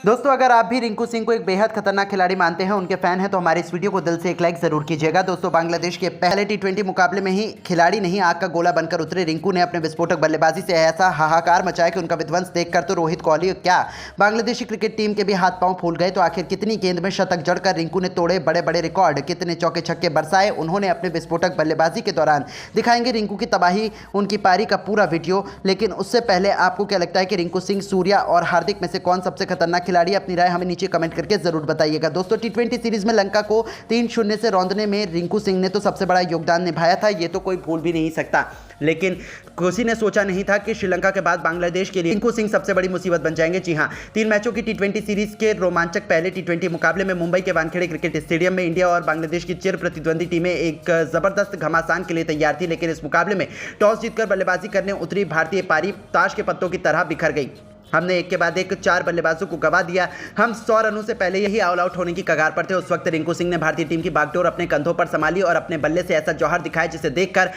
दोस्तों अगर आप भी रिंकू सिंह को एक बेहद खतरनाक खिलाड़ी मानते हैं, उनके फैन हैं, तो हमारे इस वीडियो को दिल से एक लाइक जरूर कीजिएगा। दोस्तों बांग्लादेश के पहले टी20 मुकाबले में ही खिलाड़ी नहीं आग का गोला बनकर उतरे रिंकू ने अपने विस्फोटक बल्लेबाजी से ऐसा हाहाकार मचाया कि उनका विध्वंस देखकर तो रोहित कोहली क्या बांग्लादेशी क्रिकेट टीम के भी हाथ पांव फूल गए। तो आखिर कितनी गेंद में शतक जड़कर रिंकू ने तोड़े बड़े बड़े रिकॉर्ड, कितने चौके छक्के बरसाए उन्होंने अपने विस्फोटक बल्लेबाजी के दौरान। दिखाएंगे रिंकू की तबाही, उनकी पारी का पूरा वीडियो। लेकिन उससे पहले आपको क्या लगता है कि रिंकू सिंह, सूर्या और हार्दिक में से कौन सबसे खतरनाक खिलाड़ी? अपनी राय हमें नीचे कमेंट करके जरूर बताइएगा। दोस्तों टी20 सीरीज में लंका को 3-0 से रौंदने में रिंकू सिंह ने तो सबसे बड़ा योगदान निभाया था, ये तो कोई भूल भी नहीं सकता। लेकिन किसी ने सोचा नहीं था कि श्रीलंका के बाद बांग्लादेश के लिए रिंकू सिंह सबसे बड़ी मुसीबत बन जाएंगे। जी हां, 3 मैचों की टी20 सीरीज के रोमांचक पहले टी20 मुकाबले में मुंबई के वानखेड़े क्रिकेट स्टेडियम में इंडिया और बांग्लादेश की चिर प्रतिद्वंदी टीमें एक जबरदस्त घमासान के लिए तैयार थी। लेकिन इस मुकाबले में टॉस जीतकर बल्लेबाजी करने उतरी भारतीय पारी ताश के पत्तों की तरह बिखर गई। हमने एक के बाद एक 4 बल्लेबाजों को गवा दिया। हम 100 रनों से पहले यही ऑल आउट होने की कगार पर थे। उस वक्त रिंकू सिंह ने भारतीय टीम की बागडोर अपने कंधों पर संभाली और अपने बल्ले से ऐसा जौहर दिखाया जिसे देखकर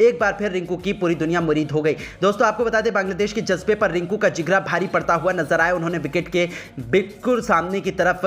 एक बार फिर रिंकू की पूरी दुनिया मुरीद हो गई। दोस्तों आपको बता दें, बांग्लादेश के जज्बे पर रिंकू का जिगरा भारी पड़ता हुआ नजर आया। उन्होंने विकेट के बिल्कुल सामने की तरफ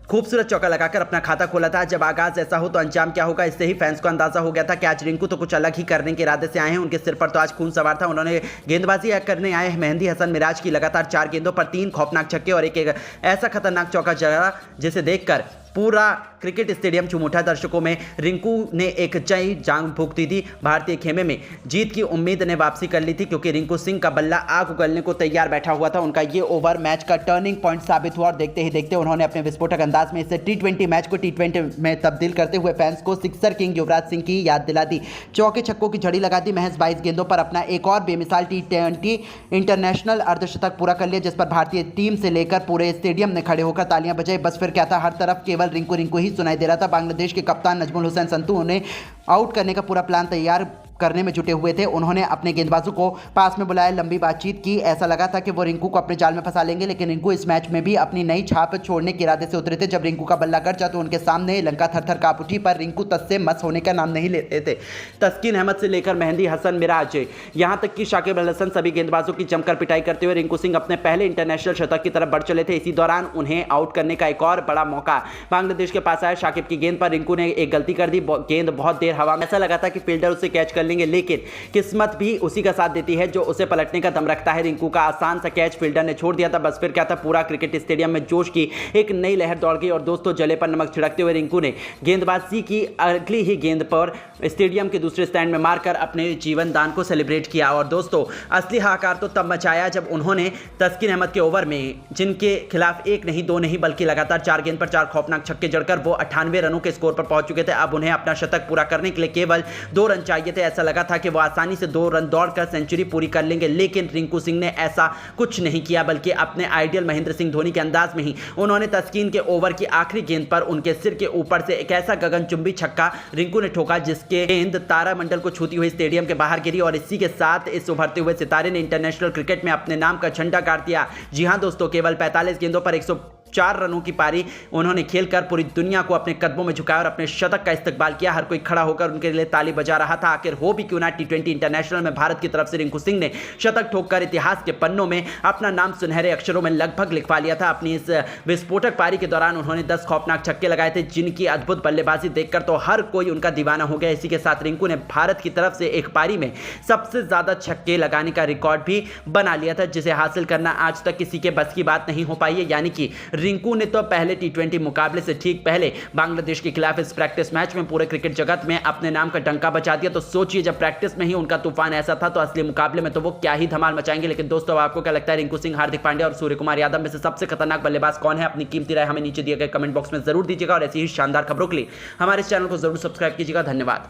खूबसूरत चौका लगाकर अपना खाता खोला था। जब आगाज ऐसा हो तो अंजाम क्या होगा, इससे ही फैंस को अंदाजा हो गया था कि आज रिंकू तो कुछ अलग ही करने के इरादे से आए हैं। उनके सिर पर तो आज खून सवार था। उन्होंने गेंदबाजी करने आए मेहंदी हसन मिराज की लगातार 4 गेंदों पर 3 खौफनाक छक्के और एक ऐसा खतरनाक चौका जड़ा जिसे देखकर पूरा क्रिकेट स्टेडियम चूम उठा। दर्शकों में रिंकू ने एक नई जांग फूंक दी थी। भारतीय खेमे में जीत की उम्मीद ने वापसी कर ली थी, क्योंकि रिंकू सिंह का बल्ला आग उगलने को तैयार बैठा हुआ था। उनका ये ओवर मैच का टर्निंग पॉइंट साबित हुआ और देखते ही देखते उन्होंने अपने विस्फोटक अंदाज में इसे टी20 मैच को टी20 में तब्दील करते हुए फैंस को सिक्सर किंग युवराज सिंह की याद दिला दी। चौके छक्कों की झड़ी लगा दी। महज 22 गेंदों पर अपना एक और बेमिसाल टी20 इंटरनेशनल अर्धशतक पूरा कर लिया, जिस पर भारतीय टीम से लेकर पूरे स्टेडियम ने खड़े होकर तालियां बजाई। बस फिर क्या था, हर तरफ केवल रिंकू रिंकू ही सुनाई दे रहा था। बांग्लादेश के कप्तान नजमुल हुसैन संतू ने आउट करने का पूरा प्लान तैयार करने में जुटे हुए थे। उन्होंने अपने गेंदबाजों को पास में बुलाया, लंबी बातचीत की। ऐसा लगा था कि वो रिंकू को अपने जाल में फंसा लेंगे। लेकिन रिंकू इस मैच में भी अपनी नई छाप छोड़ने के इरादे से उतरे थे। जब रिंकू का बल्ला गरजा तो उनके सामने लंका थर-थर कांप उठी, पर रिंकू तस से मस होने का नाम नहीं लेते थे। तस्कीन अहमद से लेकर मेहंदी हसन मिराज, यहां तक कि शाकिब अल हसन, सभी गेंदबाजों की जमकर पिटाई करते हुए रिंकू सिंह अपने पहले इंटरनेशनल शतक की तरफ बढ़ चले थे। इसी दौरान उन्हें आउट करने का एक और बड़ा मौका बांग्लादेश के पास आया। शाकिब की गेंद पर रिंकू ने एक गलती कर दी। गेंद बहुत देर हवा में, ऐसा लगा था कि फील्डर उसे कैच कर लेंगे, लेकिन किस्मत भी उसी का साथ देती है जो उसे पलटने का दम रखता है। रिंकू का आसान सा कैच फील्डर ने छोड़ दिया था। बस फिर क्या था, पूरा क्रिकेट स्टेडियम में जोश की एक नई लहर दौड़ गई। और दोस्तों जले पर नमक छिड़कते हुए रिंकू ने गेंदबाजी की अगली ही गेंद पर स्टेडियम के दूसरे स्टैंड में मारकर अपने जीवन दान को सेलिब्रेट किया। और दोस्तों असली हाहाकार तो तब मचाया जब उन्होंने तस्कीन अहमद के ओवर में, जिनके खिलाफ 1 नहीं 2 नहीं बल्कि लगातार 4 गेंद पर 4 खौफनाक छक्के जड़कर वो 98 रनों के स्कोर पर पहुंच चुके थे। अब उन्हें अपना शतक पूरा करने के लिए केवल 2 रन चाहिए थे। ऐसा लगा था कि वो आसानी से 2 रन दौड़कर सेंचुरी पूरी कर लेंगे, लेकिन रिंकू सिंह ने ऐसा कुछ नहीं किया, बल्कि अपने आइडियल महेंद्र सिंह धोनी के अंदाज में ही उन्होंने तस्कीन के ओवर की आखिरी गेंद पर उनके सिर के ऊपर से एक ऐसा गगनचुंबी छक्का रिंकू ने ठोका जिसके गेंद तारामंडल को छूती हुई स्टेडियम के बाहर गिरी। और इसी के साथ इस उभरते हुए सितारे ने इंटरनेशनल क्रिकेट में अपने नाम का झंडा गाड़ दिया। जी हां दोस्तों, केवल 45 गेंदों पर 104 रनों की पारी उन्होंने खेलकर पूरी दुनिया को अपने कदमों में झुकाया और अपने शतक का इस्तकबाल किया। हर कोई खड़ा होकर उनके लिए ताली बजा रहा था। आखिर हो भी क्यों ना, टी20 इंटरनेशनल में भारत की तरफ से रिंकू सिंह ने शतक ठोककर इतिहास के पन्नों में अपना नाम सुनहरे अक्षरों में लगभग लिखवा लिया था। अपनी इस विस्फोटक पारी के दौरान उन्होंने 10 खौफनाक छक्के लगाए थे, जिनकी अद्भुत बल्लेबाजी देखकर तो हर कोई उनका दीवाना हो गया। इसी के साथ रिंकू ने भारत की तरफ से एक पारी में सबसे ज्यादा छक्के लगाने का रिकॉर्ड भी बना लिया था, जिसे हासिल करना आज तक किसी के बस की बात नहीं हो पाई है। यानी कि रिंकू ने तो पहले टी20 मुकाबले से ठीक पहले बांग्लादेश के खिलाफ इस प्रैक्टिस मैच में पूरे क्रिकेट जगत में अपने नाम का डंका बजा दिया। तो सोचिए, जब प्रैक्टिस में ही उनका तूफान ऐसा था, तो असली मुकाबले में तो वो क्या ही धमाल मचाएंगे। लेकिन दोस्तों आपको क्या लगता है, रिंकू सिंह, हार्दिक पांड्या और सूर्य कुमार यादव में से सबसे खतरनाक बल्लेबाज कौन है? अपनी कीमती राय हमें नीचे दिए गए कमेंट बॉक्स में जरूर दीजिएगा और ऐसी ही शानदार खबरों के लिए हमारे इस चैनल को जरूर सब्सक्राइब कीजिएगा। धन्यवाद।